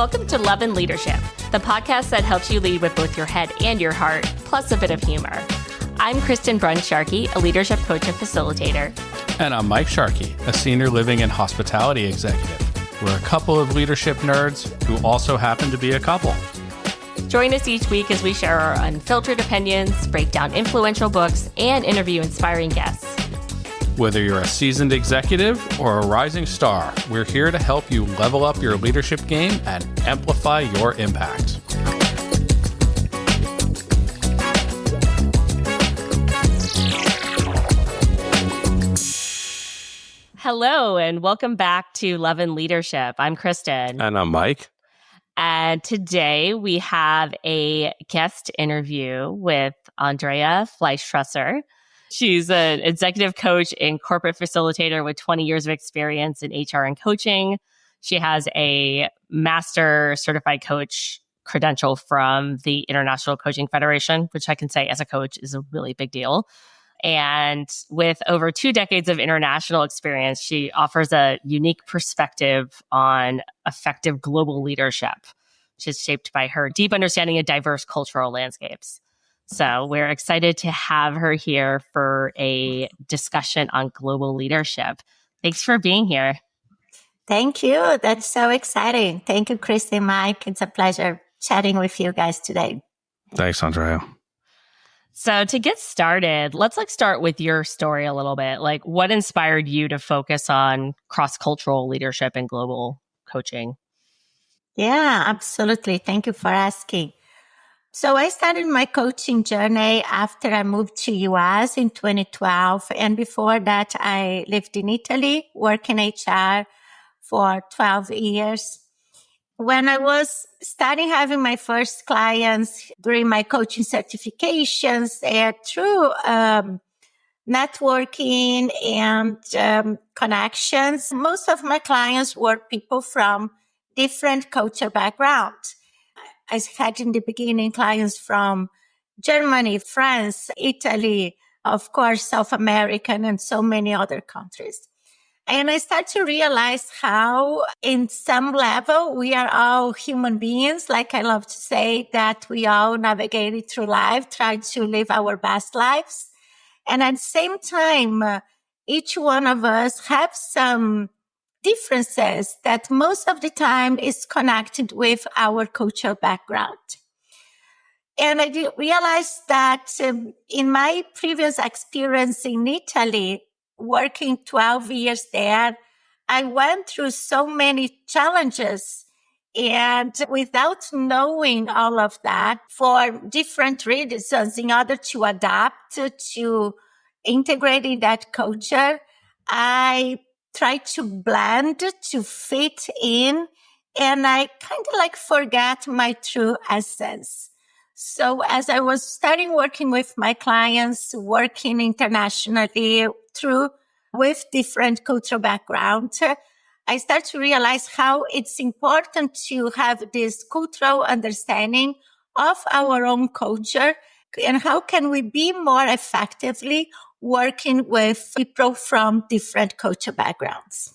Welcome to Love and Leadership, the podcast that helps you lead with both your head and your heart, plus a bit of humor. I'm Kristen Sharkey, a leadership coach and facilitator. And I'm Mike Sharkey, a senior living and hospitality executive. We're a couple of leadership nerds who also happen to be a couple. Join us each week as we share our unfiltered opinions, break down influential books, and interview inspiring guests. Whether you're a seasoned executive or a rising star, we're here to help you level up your leadership game and amplify your impact. Hello, and welcome back to Love and Leadership. I'm Kristen. And I'm Mike. And today we have a guest interview with Andrea Fleischfresser. She's an executive coach and corporate facilitator with 20 years of experience in HR and coaching. She has a master certified coach credential from the International Coaching Federation, which I can say as a coach is a really big deal. And with over 2 decades of international experience, she offers a unique perspective on effective global leadership, which is shaped by her deep understanding of diverse cultural landscapes. So we're excited to have her here for a discussion on global leadership. Thanks for being here. Thank you. That's so exciting. Thank you, Kristen and Mike. It's a pleasure chatting with you guys today. Thanks, Andrea. So to get started, let's start with your story a little bit. What inspired you to focus on cross-cultural leadership and global coaching? Yeah, absolutely. Thank you for asking. So I started my coaching journey after I moved to US in 2012. And before that, I lived in Italy, working HR for 12 years. When I was starting having my first clients during my coaching certifications, through networking and connections, most of my clients were people from different culture backgrounds. I had in the beginning clients from Germany, France, Italy, of course, South America, and so many other countries. And I started to realize how, in some level, we are all human beings. Like I love to say that we all navigated through life, trying to live our best lives. And at the same time, each one of us have some differences that most of the time is connected with our cultural background. And I did realize that in my previous experience in Italy, working 12 years there, I went through so many challenges. And without knowing all of that, for different reasons, in order to adapt to integrating that culture, I try to blend, to fit in, and I kind of forget my true essence. So as I was starting working with my clients, working internationally with different cultural backgrounds, I start to realize how it's important to have this cultural understanding of our own culture and how can we be more effectively working with people from different culture backgrounds.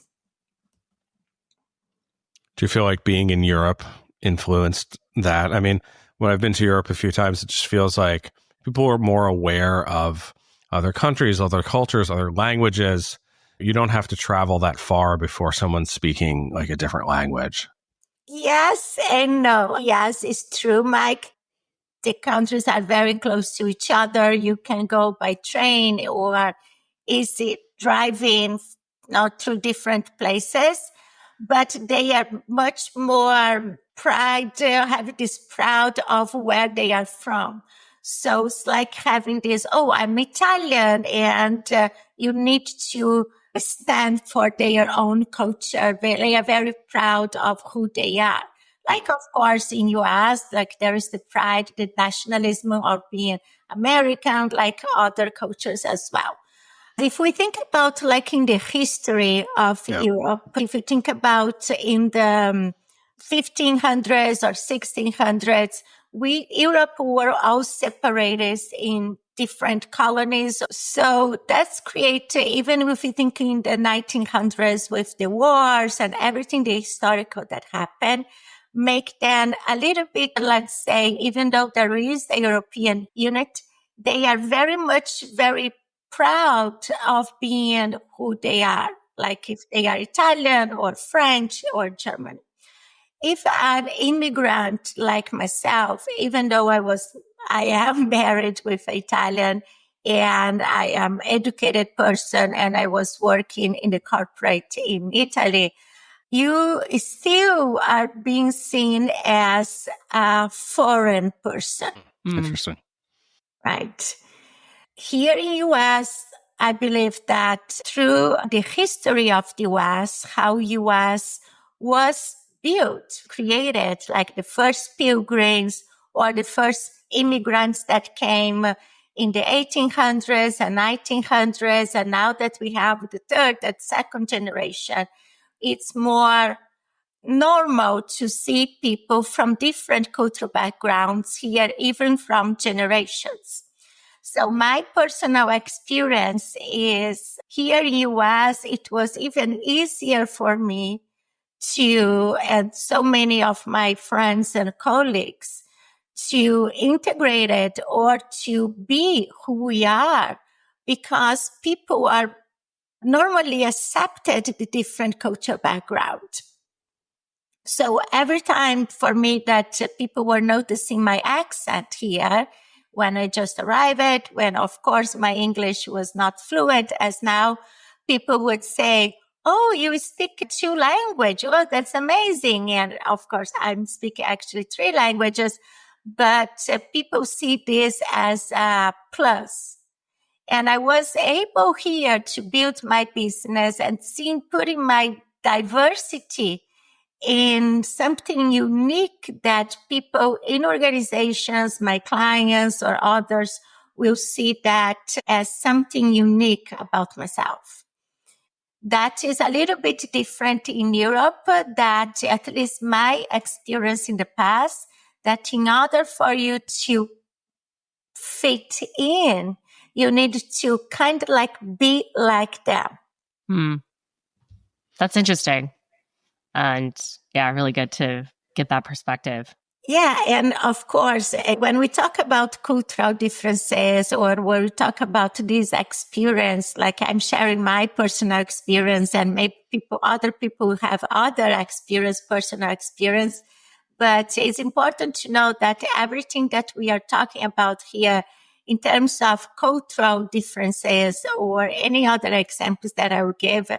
Do you feel like being in Europe influenced that? I mean, when I've been to Europe a few times, it just feels like people are more aware of other countries, other cultures, other languages. You don't have to travel that far before someone's speaking a different language. Yes and no. Yes, it's true, Mike. The countries are very close to each other. You can go by train or easy driving, through different places, but they are much more have this proud of where they are from. So it's like having this, I'm Italian, and you need to stand for their own culture. They are very proud of who they are. Of course, in US, there is the pride, the nationalism of being American, like other cultures as well. If we think about in the history of Europe, if you think about in the 1500s or 1600s, Europe were all separated in different colonies. So that's created, even if you think in the 1900s with the wars and everything, the historical that happened, make them a little bit, let's say, even though there is a European unit, they are very proud of being who they are, like if they are Italian or French or German. If an immigrant like myself, even though I am married with an Italian and I am educated person and I was working in the corporate in Italy, you still are being seen as a foreign person. Interesting. Right. Here in US, I believe that through the history of the US, how US was built, created, like the first pilgrims or the first immigrants that came in the 1800s and 1900s. And now that we have the third and second generation, it's more normal to see people from different cultural backgrounds here, even from generations. So my personal experience is here in US, it was even easier for me to, and so many of my friends and colleagues, to integrate it or to be who we are, because people are normally accepted the different cultural background. So every time for me that people were noticing my accent here when I just arrived, when of course my English was not fluent as now, people would say, "Oh, you speak 2 languages. Oh, that's amazing." And of course, I'm speaking actually 3 languages, but people see this as a plus. And I was able here to build my business and putting my diversity in something unique that people in organizations, my clients or others, will see that as something unique about myself. That is a little bit different in Europe, that at least my experience in the past, that in order for you to fit in, you need to kind of like be like them. That's interesting. And yeah, really good to get that perspective. Yeah. And of course, when we talk about cultural differences or when we talk about this experience, like I'm sharing my personal experience and maybe other people have other experience, personal experience. But it's important to know that everything that we are talking about here in terms of cultural differences or any other examples that I will give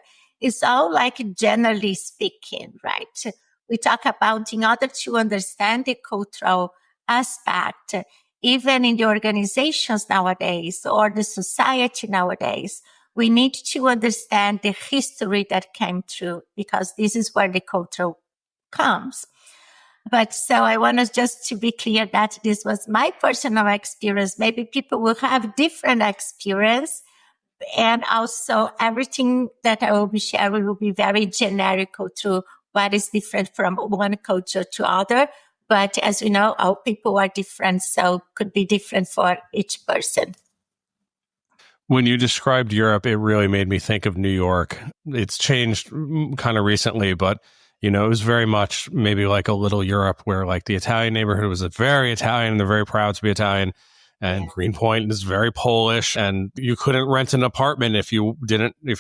is all like generally speaking, right? We talk about in order to understand the cultural aspect, even in the organizations nowadays or the society nowadays, we need to understand the history that came through, because this is where the culture comes. But so I want us just to be clear that this was my personal experience. Maybe people will have different experience. And also everything that I will be sharing will be very generical to what is different from one culture to other. But as we know, all people are different, so could be different for each person. When you described Europe, it really made me think of New York. It's changed kind of recently, but it was very much maybe like a little Europe where like the Italian neighborhood was very Italian and they're very proud to be Italian. And Greenpoint is very Polish, and you couldn't rent an apartment if you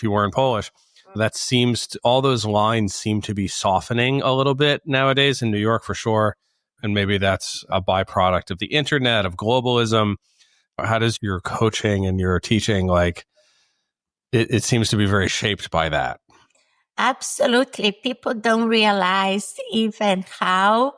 weren't Polish. That all those lines seem to be softening a little bit nowadays in New York for sure. And maybe that's a byproduct of the internet, of globalism. How does your coaching and your teaching, like, it seems to be very shaped by that? Absolutely. People don't realize even how,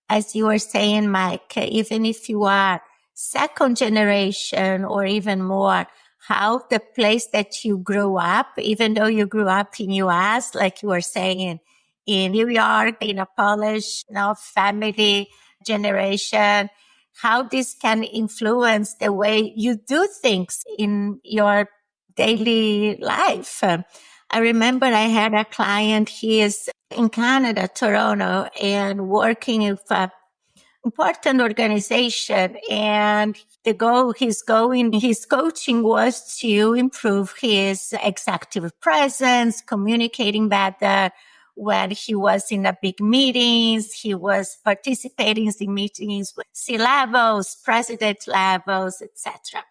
as you were saying, Mike, even if you are second generation or even more, how the place that you grew up, even though you grew up in US, like you were saying, in New York, in a Polish, family generation, how this can influence the way you do things in your daily life. I remember I had a client, he is in Canada, Toronto, and working with a important organization, and his coaching was to improve his executive presence, communicating better, when he was in a big meetings. He was participating in meetings with C-levels, president levels, etc.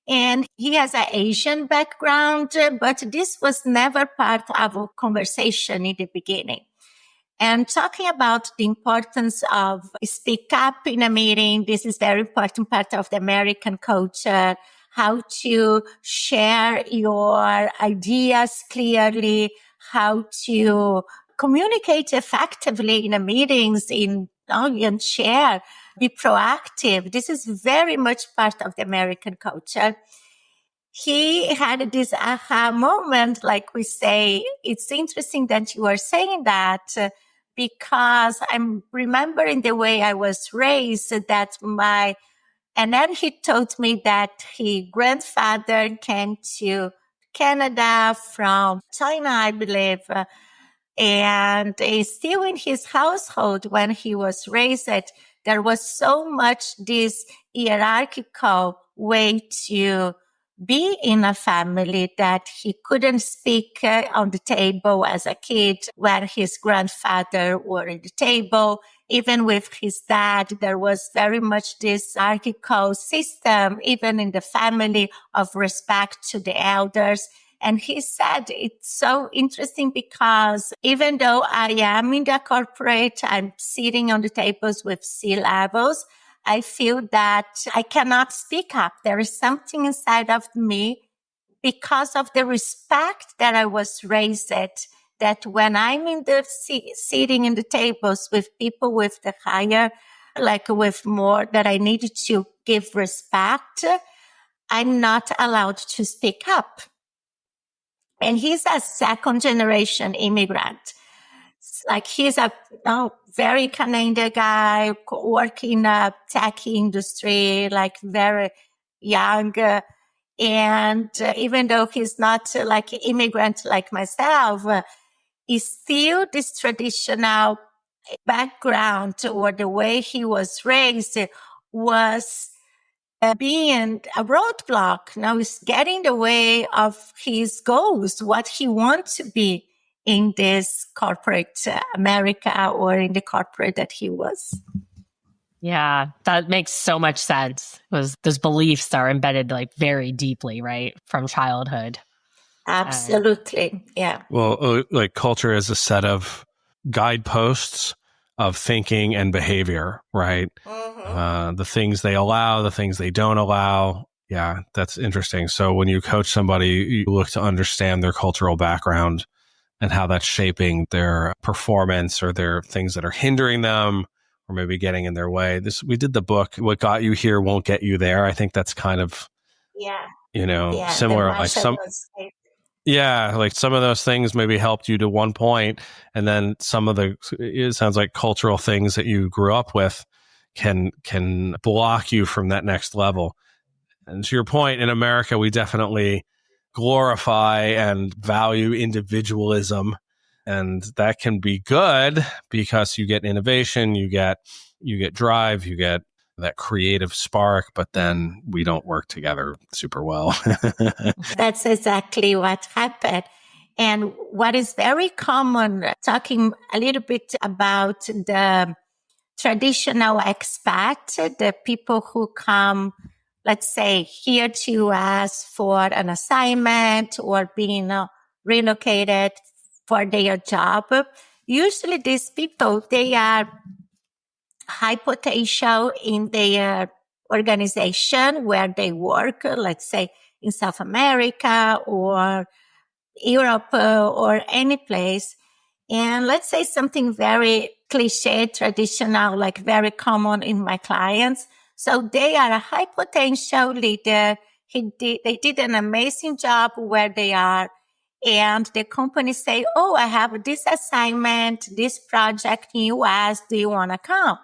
And he has an Asian background, but this was never part of a conversation in the beginning. And talking about the importance of speak up in a meeting, this is very important part of the American culture, how to share your ideas clearly, how to communicate effectively in a meetings, and share, be proactive. This is very much part of the American culture. He had this aha moment, like we say. It's interesting that you are saying that, because I'm remembering the way I was raised, and then he told me that his grandfather came to Canada from China, I believe, and still in his household when he was raised, there was so much this hierarchical way to be in a family that he couldn't speak on the table as a kid when his grandfather were at the table. Even with his dad, there was very much this hierarchical system, even in the family, of respect to the elders. And he said it's so interesting because even though I am in the corporate, I'm sitting on the tables with C-levels, I feel that I cannot speak up. There is something inside of me because of the respect that I was raised at, that when I'm in the sitting in the tables with people with the higher, like with more that I need to give respect, I'm not allowed to speak up. And he's a second generation immigrant. Like he's a very Canadian guy working in a tech industry, like very young. And even though he's not like an immigrant like myself, he's still this traditional background, or the way he was raised was being a roadblock. Now it's getting in the way of his goals, what he wants to be in this corporate America, or in the corporate that he was. Yeah, that makes so much sense. Because those beliefs are embedded like very deeply, right, from childhood. Absolutely, yeah. Well, like culture is a set of guideposts of thinking and behavior, right? Mm-hmm. The things they allow, the things they don't allow. Yeah, that's interesting. So when you coach somebody, you look to understand their cultural background and how that's shaping their performance, or their things that are hindering them, or maybe getting in their way. We did the book, What Got You Here Won't Get You There. I think that's kind of, similar. Like like some of those things maybe helped you to one point, and then it sounds like cultural things that you grew up with can block you from that next level. And to your point, in America, we definitely glorify and value individualism, and that can be good because you get innovation, you get drive, you get that creative spark, but then we don't work together super well. That's exactly what happened. And what is very common, talking a little bit about the traditional expat, the people who come, let's say, here to us for an assignment or being relocated for their job. Usually these people, they are high potential in their organization where they work, let's say in South America or Europe or any place. And let's say something very cliche, traditional, like very common in my clients. So they are a high potential leader. They did an amazing job where they are. And the company say, oh, I have this assignment, this project in US. Do you want to come?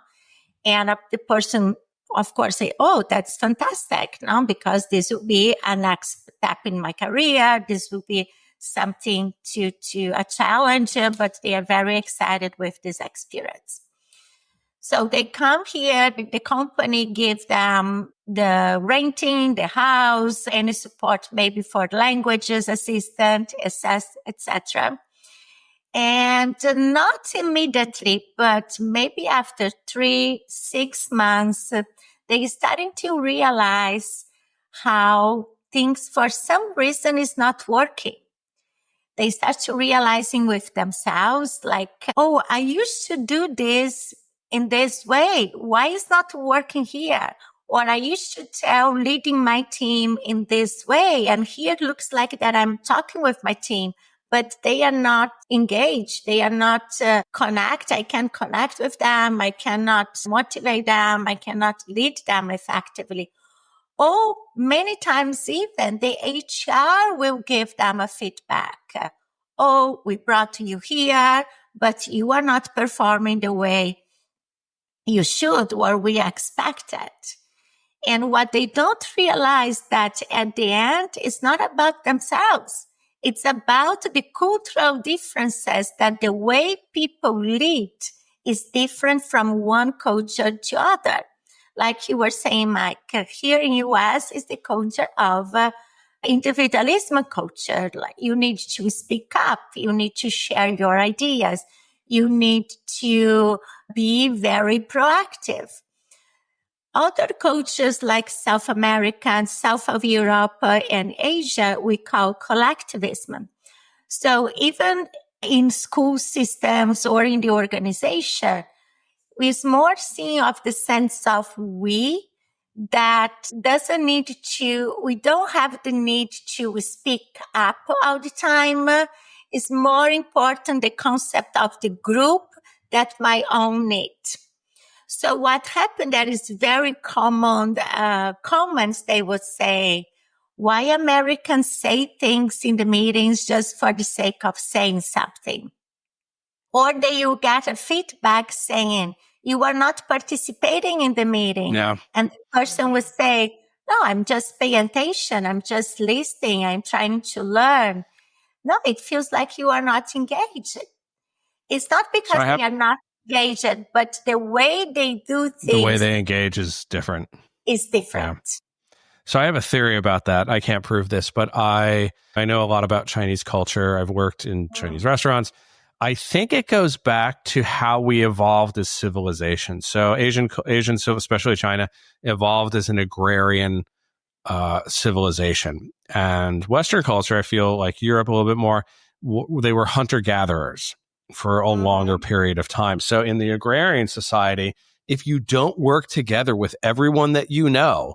And the person, of course, say, oh, that's fantastic. No, because this will be a next step in my career. This will be something to a challenge, but they are very excited with this experience. So they come here, the company gives them the renting, the house, any support maybe for languages assistant, etc. And not immediately, but maybe after 3-6 months, they starting to realize how things for some reason is not working. They start to realizing with themselves, like, oh, I used to do this in this way. Why is not working here? Or I used to tell leading my team in this way. And here it looks like that I'm talking with my team, but they are not engaged. They are not connect. I can't connect with them. I cannot motivate them. I cannot lead them effectively. Or many times even the HR will give them a feedback. Oh, we brought you here, but you are not performing the way you should or we expected. And what they don't realize that at the end, it's not about themselves. It's about the cultural differences that the way people lead is different from one culture to other. Like you were saying, Mike, here in US is the culture of individualism culture. Like you need to speak up. You need to share your ideas. You need to be very proactive. Other cultures like South America and South of Europe and Asia, we call collectivism. So even in school systems or in the organization, it's more seeing of the sense of we that doesn't need to, we don't have the need to speak up all the time. It's more important the concept of the group that my own need. So what happened that is very common comments they would say, why Americans say things in the meetings just for the sake of saying something? Or they will get a feedback saying, you are not participating in the meeting. Yeah. And the person would say, no, I'm just paying attention. I'm just listening. I'm trying to learn. No, it feels like you are not engaged. It's not because they are not engaged, but the way they do things. The way they engage is different. Is different. Yeah. So I have a theory about that. I can't prove this, but I know a lot about Chinese culture. I've worked in Chinese restaurants. I think it goes back to how we evolved as civilization. So Asian, especially China, evolved as an agrarian civilization. And Western culture, I feel like Europe a little bit more, they were hunter-gatherers for a longer period of time. So in the agrarian society, if you don't work together with everyone that you know,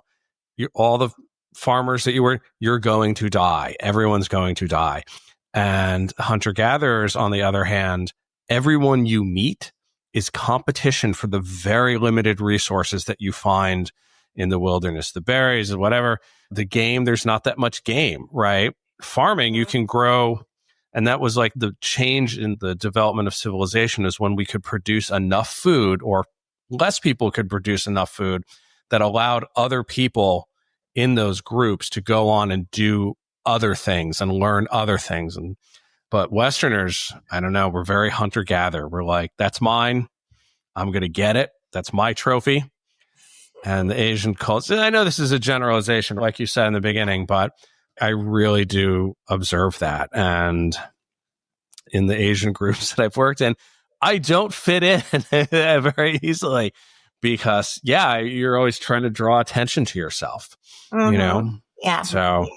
all the farmers that you're going to die. Everyone's going to die. And hunter-gatherers, on the other hand, everyone you meet is competition for the very limited resources that you find in the wilderness, the berries and whatever. The game, there's not that much game, right? Farming, you can grow. And that was like the change in the development of civilization is when we could produce enough food, or less people could produce enough food, that allowed other people in those groups to go on and do other things and learn other things. But Westerners, I don't know, we're very hunter-gatherer. We're like, that's mine. I'm going to get it. That's my trophy. And the Asian culture, I know this is a generalization, like you said in the beginning, but I really do observe that. And in the Asian groups that I've worked in, I don't fit in very easily because, yeah, you're always trying to draw attention to yourself, you know? Yeah. So...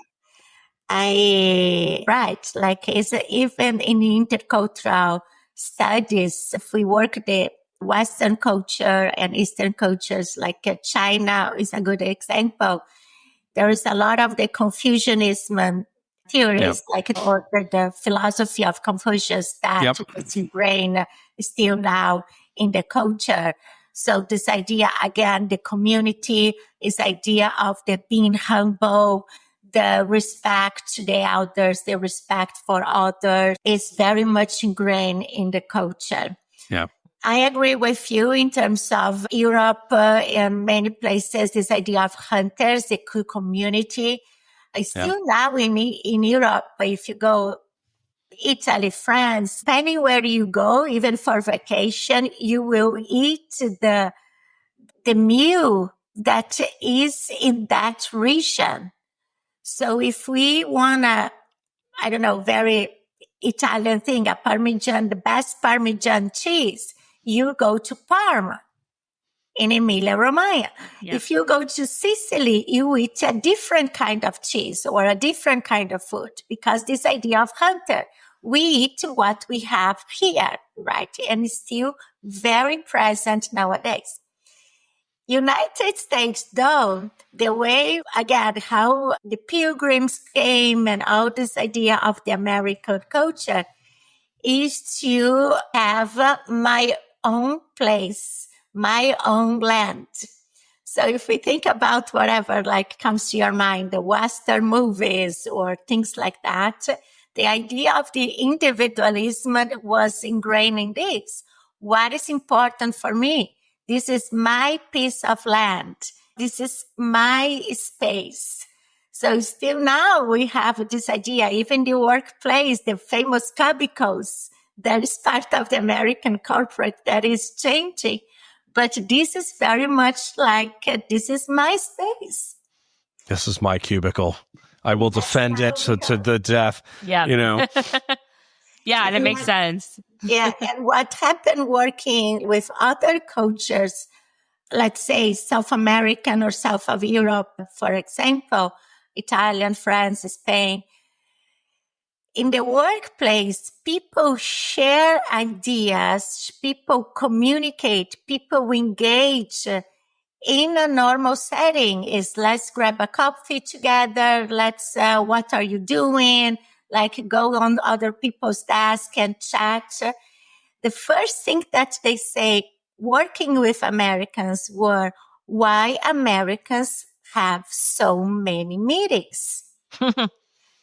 right. Like it's even in intercultural studies, if we work the Western culture and Eastern cultures, like China is a good example. There is a lot of the Confucianism theories, like the philosophy of Confucius that is ingrained still now in the culture. So this idea, again, the community is idea of the being humble, the respect to the elders, the respect for others is very much ingrained in the culture. Yeah. I agree with you in terms of Europe and many places, this idea of hunters, the community. Still now in Europe, if you go Italy, France, depending where you go, even for vacation, you will eat the meal that is in that region. So if we want to, I don't know, very Italian thing, a Parmesan, the best Parmesan cheese, you go to Parma in Emilia-Romagna. Yep. If you go to Sicily, you eat a different kind of cheese or a different kind of food, because this idea of hunter, we eat what we have here, right? And it's still very present nowadays. United States, though, the way, again, how the pilgrims came and all this idea of the American culture is to have my own place, my own land. So if we think about whatever like comes to your mind, the Western movies or things like that, the idea of the individualism was ingrained in this. What is important for me? This is my piece of land. This is my space. So still now we have this idea, even the workplace, the famous cubicles, that is part of the American corporate that is changing. But this is very much like, this is my space. This is my cubicle. I will defend it to the death. Yeah. You know? Yeah, that makes sense. Yeah. And what happened working with other cultures, let's say South American or South of Europe, for example, Italian, France, Spain. In the workplace, people share ideas, people communicate, people engage in a normal setting. Is let's grab a coffee together. Let's, what are you doing? Like go on other people's desk and chat. The first thing that they say working with Americans were why Americans have so many meetings.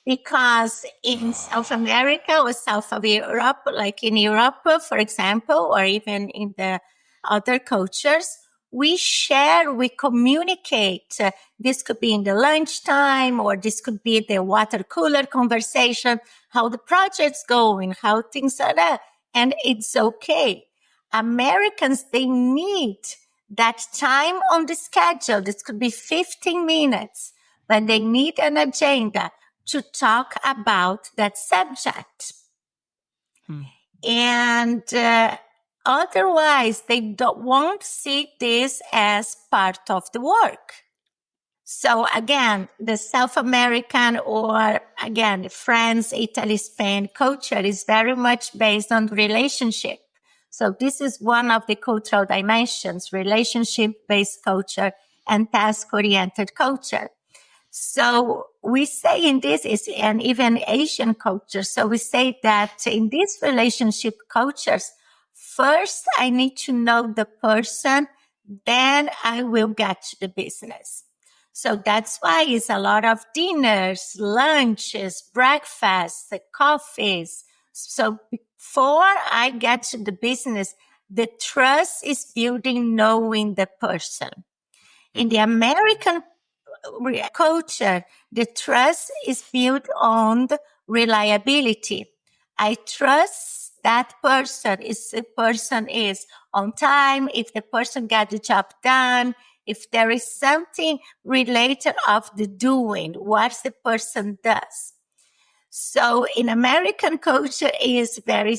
Because in South America or South of Europe, like in Europe, for example, or even in the other cultures, we share, we communicate. This could be in the lunchtime, or this could be the water cooler conversation, how the project's going, how things are there. And it's okay. Americans, they need that time on the schedule. This could be 15 minutes, but they need an agenda to talk about that subject. And otherwise, they won't see this as part of the work. So again, the South American or again, France, Italy, Spain culture is very much based on relationship. So this is one of the cultural dimensions, relationship-based culture and task-oriented culture. So we say in this is, and even Asian culture. So we say that in these relationship cultures, first I need to know the person, then I will get to the business. So that's why it's a lot of dinners, lunches, breakfasts, coffees. So before I get to the business, the trust is building knowing the person. In the American culture, the trust is built on the reliability. I trust that person if the person is on time, if the person got the job done, if there is something related of the doing, what the person does. So in American culture is very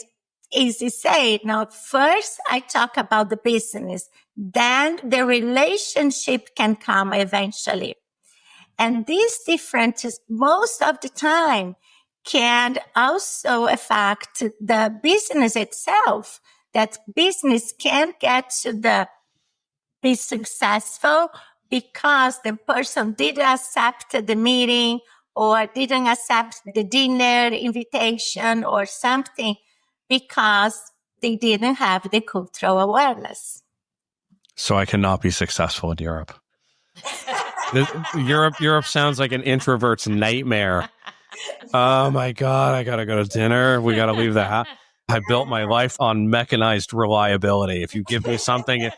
easy to say. Now, first I talk about the business, then the relationship can come eventually. And these differences most of the time can also affect the business itself, that business can't get to be successful because the person didn't accept the meeting or didn't accept the dinner invitation or something because they didn't have the cultural awareness. So I cannot be successful in Europe. Europe sounds like an introvert's nightmare. Oh my God, I gotta go to dinner. We gotta leave the house. I built my life on mechanized reliability. If you give me something,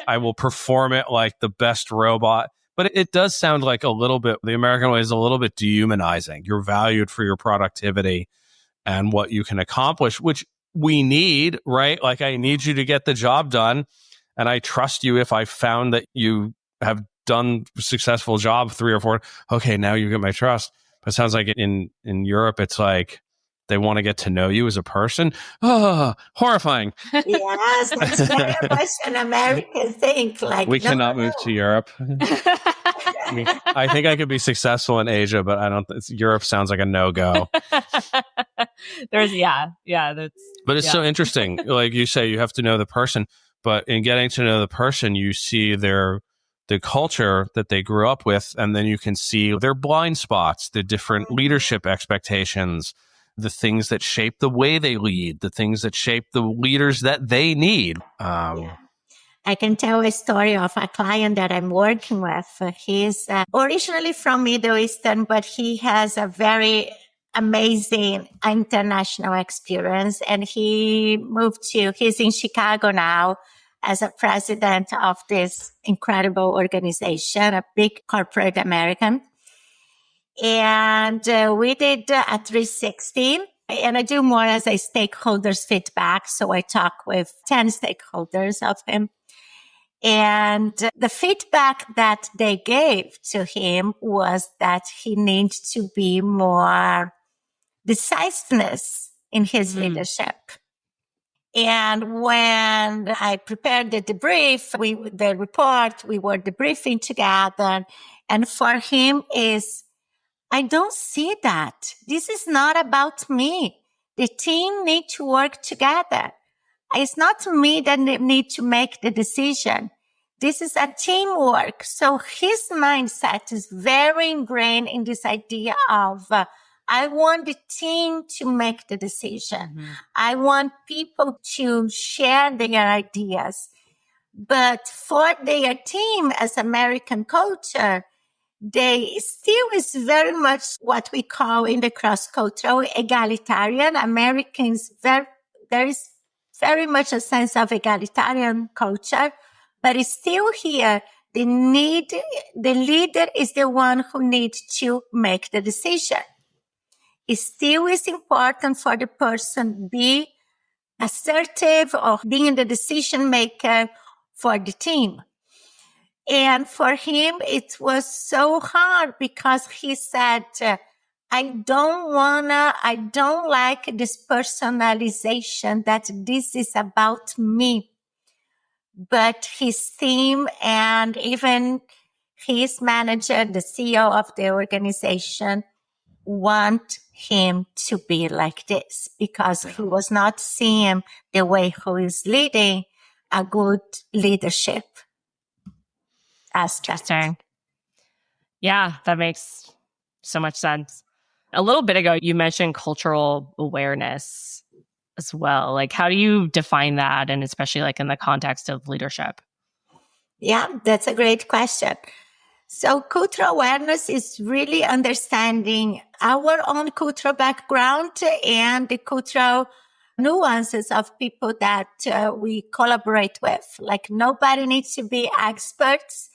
I will perform it like the best robot. But it does sound like a little bit, the American way is a little bit dehumanizing. You're valued for your productivity and what you can accomplish, which we need, right? Like I need you to get the job done. And I trust you if I found that you have done a successful job 3 or 4. Okay, now you get my trust. But it sounds like in Europe, it's like, They want to get to know you as a person. Oh, horrifying. Yes, that's very much an American thing. Like, We no, cannot move to Europe. I think I could be successful in Asia, but I don't. Europe sounds like a no-go. But it's so interesting. Like you say, you have to know the person, but in getting to know the person, you see the culture that they grew up with, and then you can see their blind spots, the different leadership expectations, the things that shape the way they lead, the things that shape the leaders that they need. I can tell a story of a client that I'm working with. He's originally from Middle Eastern, but he has a very amazing international experience. And he's in Chicago now as a president of this incredible organization, a big corporate American. And we did a 360. And I do more as a stakeholders feedback. So I talk with 10 stakeholders of him. And the feedback that they gave to him was that he needs to be more decisiveness in his leadership. And when I prepared the debrief, the report, we were debriefing together. And for him I don't see that. This is not about me. The team need to work together. It's not me that need to make the decision. This is a teamwork. So his mindset is very ingrained in this idea of, I want the team to make the decision. I want people to share their ideas. But for their team as American culture, they still is very much what we call in the cross-cultural egalitarian. Americans, there is very much a sense of egalitarian culture, but it's still here. The leader is the one who needs to make the decision. It still is important for the person be assertive or being the decision maker for the team. And for him, it was so hard because he said, I don't like this personalization that this is about me. But his team and even his manager, the CEO of the organization, want him to be like this because he was not seeing the way he is leading a good leadership aspect. Yeah, that makes so much sense. A little bit ago, you mentioned cultural awareness as well. Like, how do you define that? And especially like in the context of leadership? Yeah, that's a great question. So cultural awareness is really understanding our own cultural background and the cultural nuances of people that we collaborate with. Like nobody needs to be experts,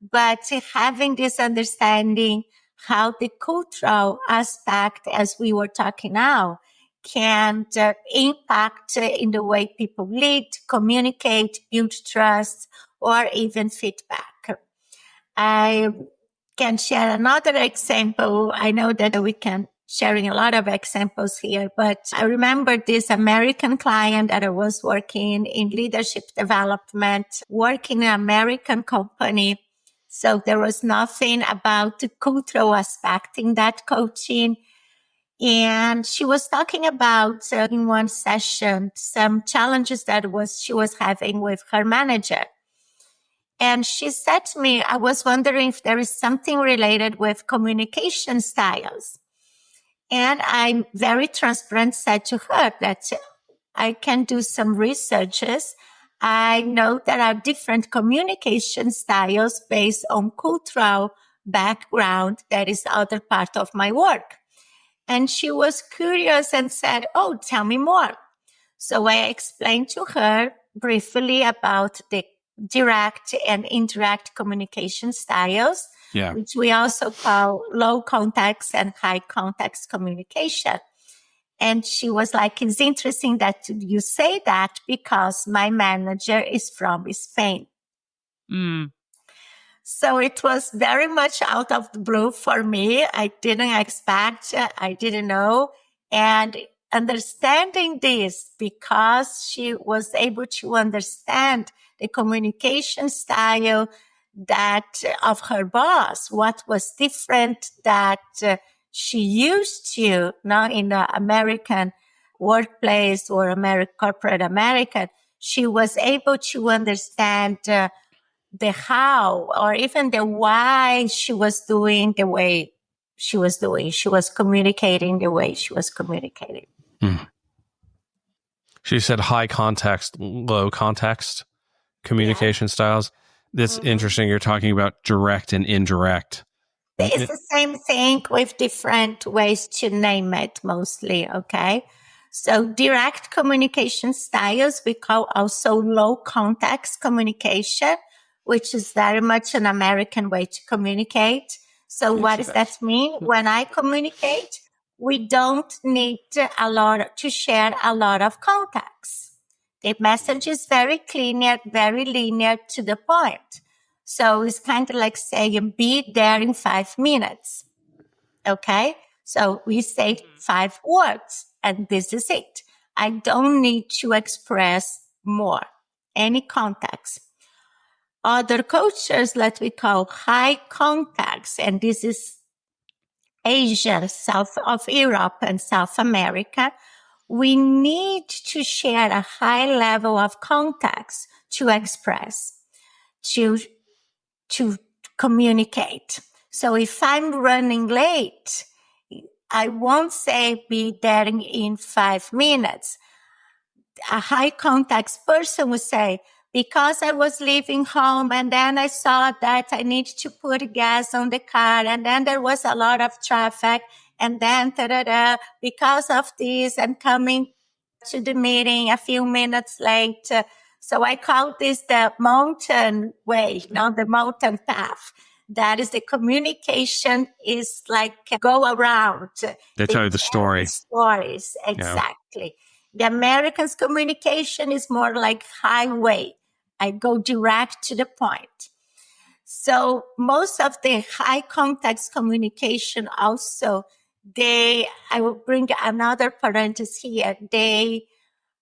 but having this understanding how the cultural aspect, as we were talking now, can impact in the way people lead, communicate, build trust, or even feedback. I can share another example. I know that we can sharing a lot of examples here, but I remember this American client that I was working in leadership development, working in an American company. So there was nothing about the cultural aspect in that coaching. And she was talking about in one session, some challenges that she was having with her manager. And she said to me, I was wondering if there is something related with communication styles. And I'm very transparent, said to her that I can do some researches. I know there are different communication styles based on cultural background. That is the other part of my work. And she was curious and said, oh, tell me more. So I explained to her briefly about the direct and indirect communication styles, which we also call low context and high context communication. And she was like, it's interesting that you say that because my manager is from Spain. So it was very much out of the blue for me. I didn't expect, I didn't know. And understanding this, because she was able to understand the communication style that of her boss, what was different that she used to now in the American workplace or corporate American, she was able to understand the how or even the why she was doing the way she was doing. She was communicating the way she was communicating. She said high context, low context communication styles. That's interesting. You're talking about direct and indirect. It's the same thing with different ways to name it mostly, okay? So direct communication styles, we call also low context communication, which is very much an American way to communicate. So what does that mean? When I communicate, we don't need to share a lot of context. The message is very linear to the point. So it's kind of like saying, be there in 5 minutes. Okay. So we say 5 words and this is it. I don't need to express more, any context. Other cultures that we call high context, and this is Asia, south of Europe and South America, we need to share a high level of context to express, to communicate. So if I'm running late, I won't say be there in 5 minutes. A high context person would say, because I was leaving home and then I saw that I need to put gas on the car and then there was a lot of traffic and then because of this I'm coming to the meeting a few minutes late. So I call this the mountain way, the mountain path. That is the communication is like go around. They tell you the story. Stories, exactly. Yeah. The Americans' communication is more like highway. I go direct to the point. So most of the high context communication also, I will bring another parenthesis here. They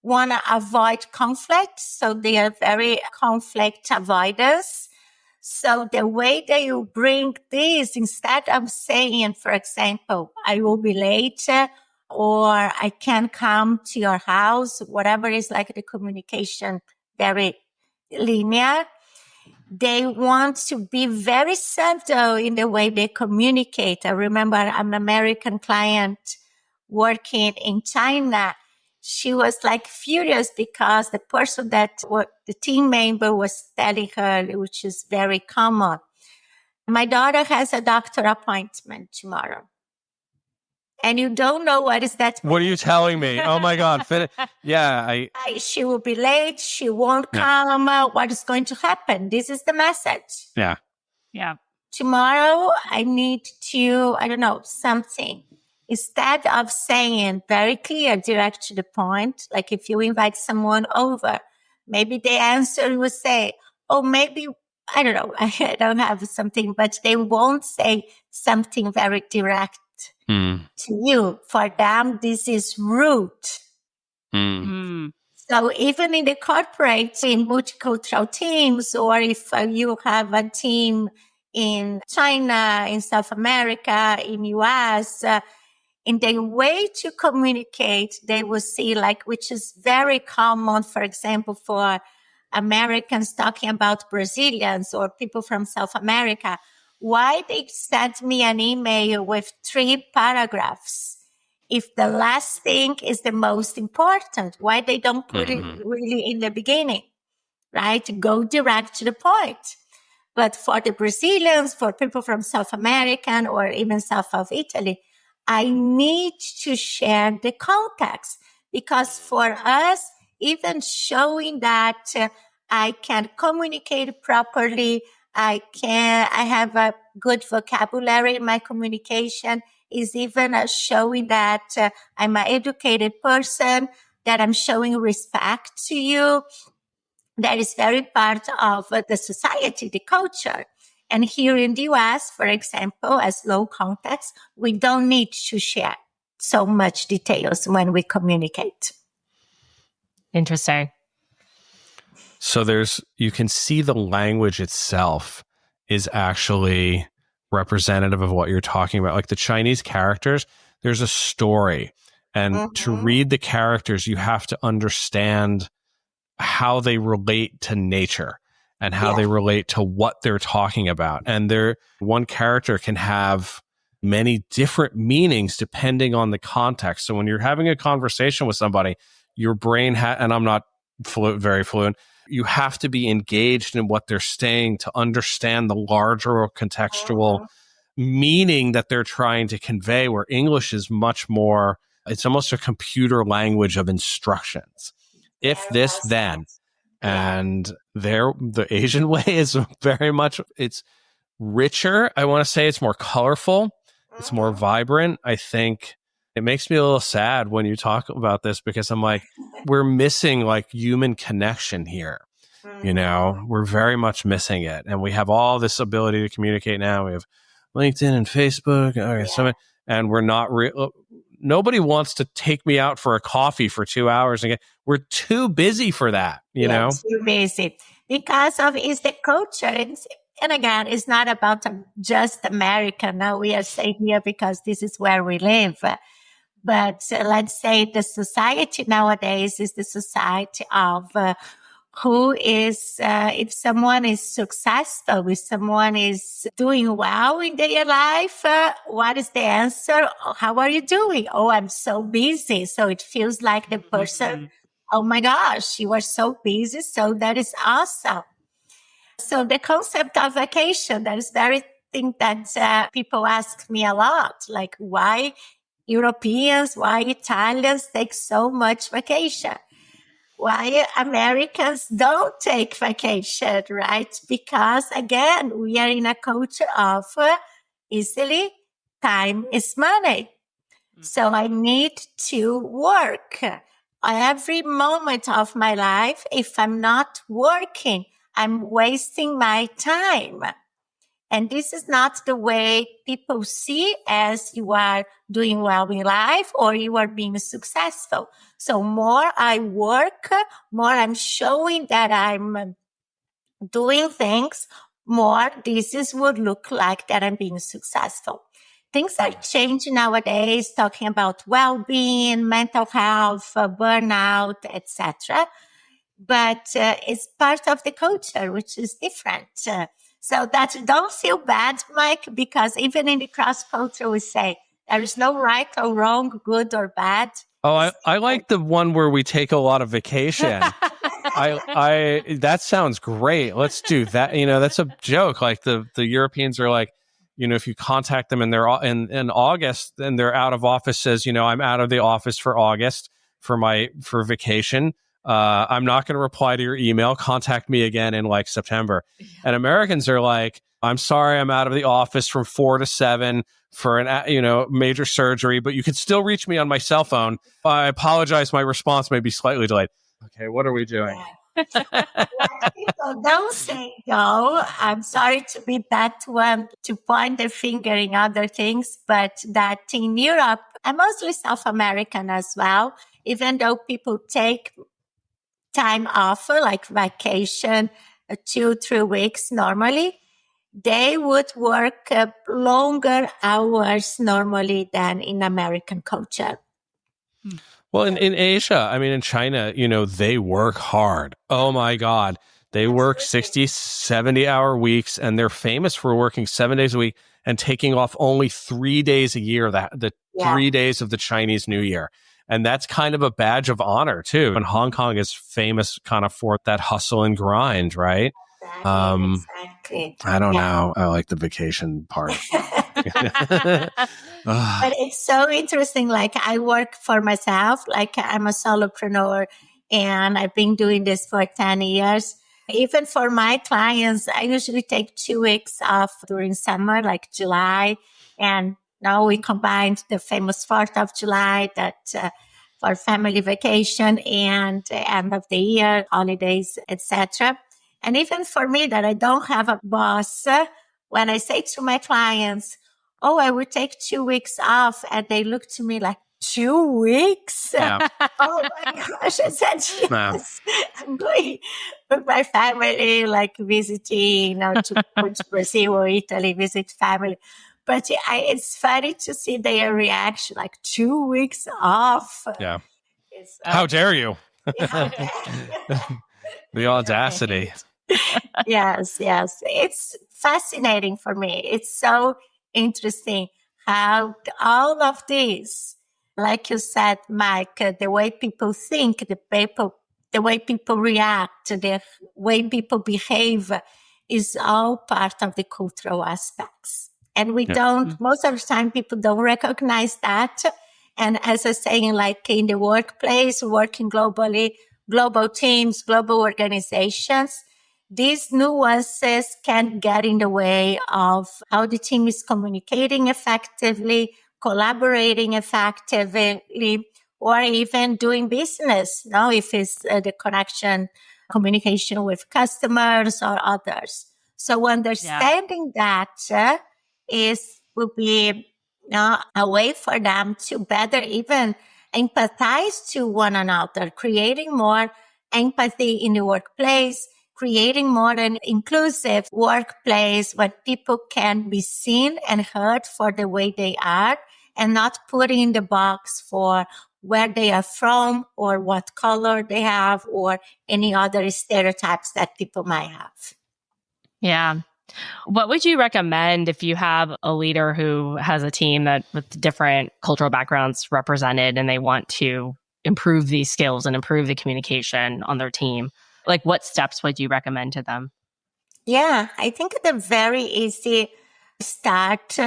want to avoid conflict. So they are very conflict avoiders. So the way that you bring this, instead of saying, for example, I will be late or I can't come to your house, whatever is like the communication, very linear. They want to be very subtle in the way they communicate. I remember an American client working in China. She was like furious because the person the team member was telling her, which is very common. My daughter has a doctor appointment tomorrow. And you don't know what is that. What are you telling me? Oh my God. Yeah. She will be late. She won't come. What is going to happen? This is the message. Yeah. Yeah. Tomorrow I need to, something. Instead of saying very clear, direct to the point, like if you invite someone over, maybe the answer will say, oh, maybe, I don't have something, but they won't say something very direct to you. For them, this is rude. So even in the corporate, in multicultural teams, or if you have a team in China, in South America, in US, in the way to communicate, they will see which is very common, for example, for Americans talking about Brazilians or people from South America. Why they sent me an email with 3 paragraphs? If the last thing is the most important, why they don't put it really in the beginning, right? Go direct to the point. But for the Brazilians, for people from South America or even south of Italy, I need to share the context, because for us, even showing that I can communicate properly, I have a good vocabulary in my communication, is even showing that I'm an educated person, that I'm showing respect to you. That is very part of the society, the culture. And here in the US, for example, as low context, we don't need to share. so much details when we communicate. Interesting. So you can see the language itself is actually representative of what you're talking about. Like the Chinese characters, there's a story. And to read the characters, you have to understand how they relate to nature and how they relate to what they're talking about. And one character can have many different meanings depending on the context. So when you're having a conversation with somebody, your brain and I'm not very fluent, you have to be engaged in what they're saying to understand the larger contextual meaning that they're trying to convey, where English is much more, it's almost a computer language of instructions. If this, then. And the Asian way is very much, it's richer. I want to say it's more colorful. It's more vibrant. I think it makes me a little sad when you talk about this, because I'm like, we're missing like human connection here. You know, we're very much missing it. And we have all this ability to communicate now. We have LinkedIn and Facebook. And we're not nobody wants to take me out for a coffee for 2 hours. We're too busy for that, you know? Too busy. Because it's the culture. And again, it's not about just America. Now we are saying here because this is where we live. But let's say the society nowadays is the society of who is, if someone is successful, if someone is doing well in their life, what is the answer? How are you doing? Oh, I'm so busy. So it feels like the person, oh my gosh, you are so busy. So that is awesome. So the concept of vacation, that is very thing that people ask me a lot, like why Europeans, why Italians take so much vacation? Why Americans don't take vacation, right? Because again, we are in a culture of easily time is money. So I need to work every moment of my life. If I'm not working, I'm wasting my time. And this is not the way people see as you are doing well in life or you are being successful. So more I work, more I'm showing that I'm doing things, more this would look like that I'm being successful. Things are changing nowadays, talking about well-being, mental health, burnout, etc. But it's part of the culture, which is different. So that don't feel bad, Mike, because even in the cross culture, we say there is no right or wrong, good or bad. Oh, I like the one where we take a lot of vacation. That sounds great. Let's do that. You know, that's a joke. Like the Europeans are like, you know, if you contact them and they're in August and they're out of office, says, you know, I'm out of the office for August for vacation. I'm not going to reply to your email. Contact me again in like September. And Americans are like, I'm sorry, I'm out of the office from 4 to 7 for an major surgery, but you can still reach me on my cell phone. I apologize. My response may be slightly delayed. Okay, what are we doing? People don't say no. I'm sorry to be that one to point the finger in other things, but that in Europe, and mostly South American as well, even though people take time off, like vacation, 2-3 weeks normally, they would work longer hours normally than in American culture. Well, in Asia, I mean, in China, you know, they work hard. Oh my God. They work 60, 70-hour weeks, and they're famous for working 7 days a week and taking off only 3 days a year, the 3 days of the Chinese New Year. And that's kind of a badge of honor, too. And Hong Kong is famous kind of for that hustle and grind, right? Exactly. I don't know. I like the vacation part. But it's so interesting. Like I work for myself, like I'm a solopreneur and I've been doing this for 10 years. Even for my clients, I usually take 2 weeks off during summer, like July. And now we combined the famous 4th of July that for family vacation and end of the year, holidays, etc. And even for me that I don't have a boss, when I say to my clients, oh, I will take 2 weeks off, and they look to me like, 2 weeks? Yeah. Oh my gosh. I said, Nah. yes, I'm going with my family, like visiting, to go to Brazil or Italy, visit family. But it's funny to see their reaction, like 2 weeks off. Yeah. It's, How dare you? yeah. The audacity. Yes. It's fascinating for me. It's so interesting how all of this, like you said, Mike, the way people think, the way people react, the way people behave is all part of the cultural aspects. And we don't, most of the time, people don't recognize that. And as I was saying, like in the workplace, working globally, global teams, global organizations, these nuances can get in the way of how the team is communicating effectively, collaborating effectively, or even doing business. Now, if it's the communication with customers or others. So understanding that will be a way for them to better even empathize to one another, creating more empathy in the workplace, creating more an inclusive workplace where people can be seen and heard for the way they are and not put in the box for where they are from or what color they have or any other stereotypes that people might have. Yeah. What would you recommend if you have a leader who has a team that with different cultural backgrounds represented and they want to improve these skills and improve the communication on their team? Like, what steps would you recommend to them? Yeah, I think the very easy start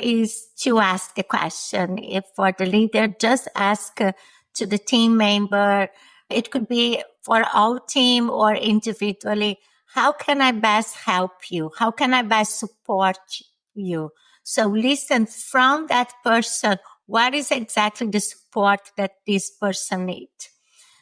is to ask the question. If for the leader, just ask to the team member. It could be for our team or individually. How can I best help you? How can I best support you? So listen from that person. What is exactly the support that this person needs?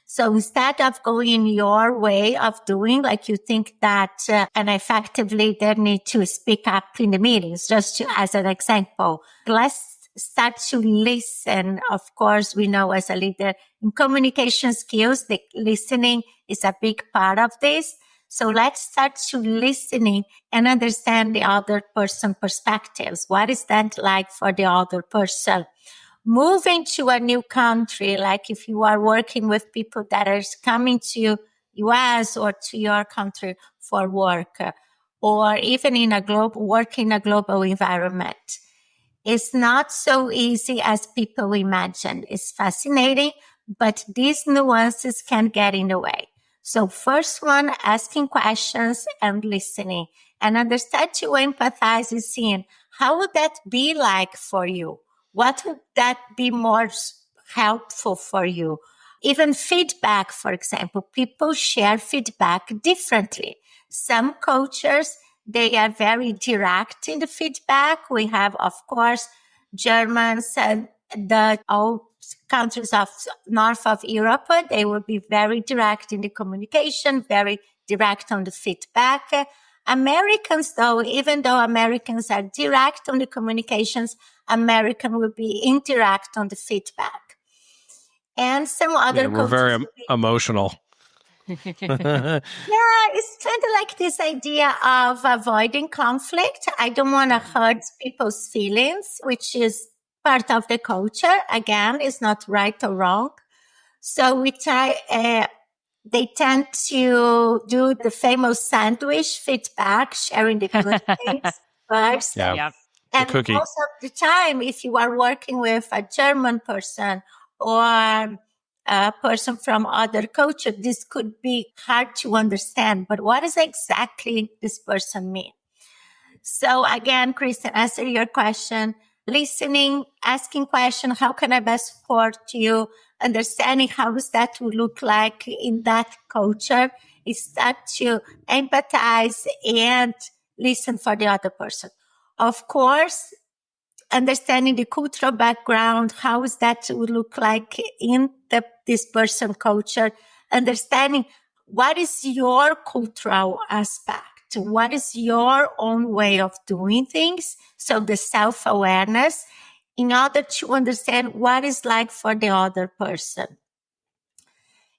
So instead of going in your way of doing, like you think that an effective leader need to speak up in the meetings, as an example, let's start to listen. Of course, we know as a leader in communication skills, the listening is a big part of this. So let's start to listening and understand the other person's perspectives. What is that like for the other person? Moving to a new country, like if you are working with people that are coming to US or to your country for work, or even work in a global environment, it's not so easy as people imagine. It's fascinating, but these nuances can get in the way. So first one, asking questions and listening, and understand to empathize is seeing how would that be like for you? What would that be more helpful for you? Even feedback, for example, people share feedback differently. Some cultures, they are very direct in the feedback. We have, of course, Germans and all countries of north of Europe. They will be very direct in the communication, very direct on the feedback. Americans, though, even though Americans are direct on the communications, American will be indirect on the feedback. And some other we're very emotional. Yeah, it's kind of like this idea of avoiding conflict. I don't want to hurt people's feelings, which is part of the culture. Again, it's not right or wrong. So we try, they tend to do the famous sandwich feedback, sharing the good things first. Yeah. Yep. And The cookie. most of the time, if you are working with a German person or a person from other culture, this could be hard to understand. But what does exactly this person mean? So again, Kristen, answer your question. Listening, asking questions, how can I best support you? Understanding how does that look like in that culture is start to empathize and listen for the other person. Of course, understanding the cultural background, how is that would look like in this person culture, understanding what is your cultural aspect, what is your own way of doing things. So the self-awareness in order to understand what it's like for the other person.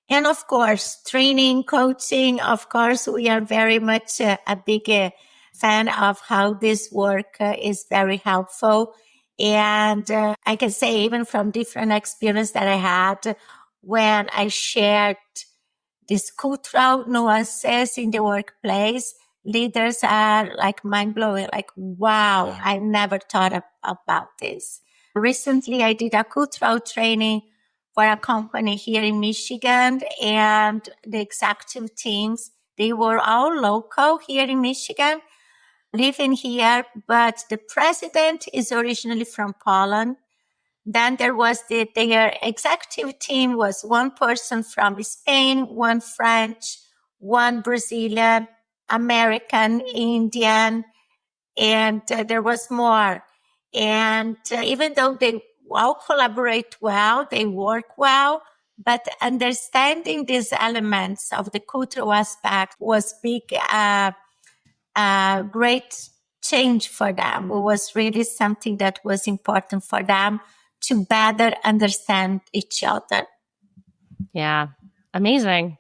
And of course, training, coaching, of course, we are very much a big fan of how this work is very helpful. And I can say even from different experience that I had when I shared these cultural nuances in the workplace, leaders are like mind-blowing, like, wow, I never thought about this. Recently, I did a cultural training for a company here in Michigan, and the executive teams, they were all local here in Michigan, living here, but the president is originally from Poland. Then there was their executive team was one person from Spain, one French, one Brazilian, American, Indian, and there was more. And even though they all collaborate well, they work well, but understanding these elements of the cultural aspect was big, great change for them. It was really something that was important for them to better understand each other. Yeah. Amazing.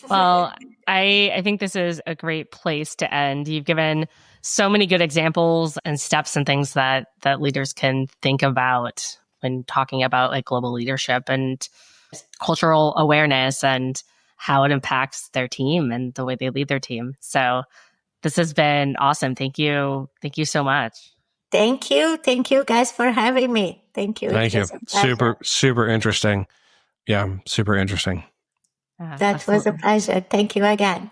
Well, I think this is a great place to end. You've given so many good examples and steps and things that leaders can think about when talking about like global leadership and cultural awareness and how it impacts their team and the way they lead their team. So this has been awesome. Thank you. Thank you so much. Thank you. Thank you guys for having me. Thank you. Thank you. Super interesting. Yeah, super interesting. That was a pleasure. Thank you again.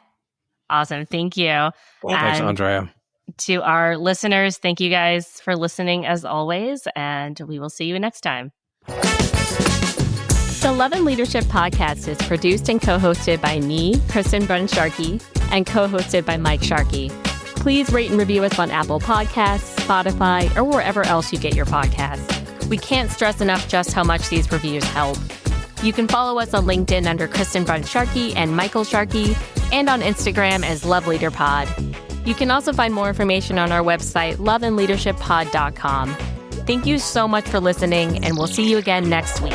Awesome. Thank you. Thanks, Andrea. To our listeners, thank you guys for listening as always, and we will see you next time. The Love and Leadership podcast is produced and co-hosted by me, Kristen Sharkey, and co-hosted by Mike Sharkey. Please rate and review us on Apple Podcasts, Spotify, or wherever else you get your podcasts. We can't stress enough just how much these reviews help. You can follow us on LinkedIn under Kristen Sharkey and Michael Sharkey, and on Instagram as Love Leader Pod. You can also find more information on our website, loveandleadershippod.com. Thank you so much for listening, and we'll see you again next week.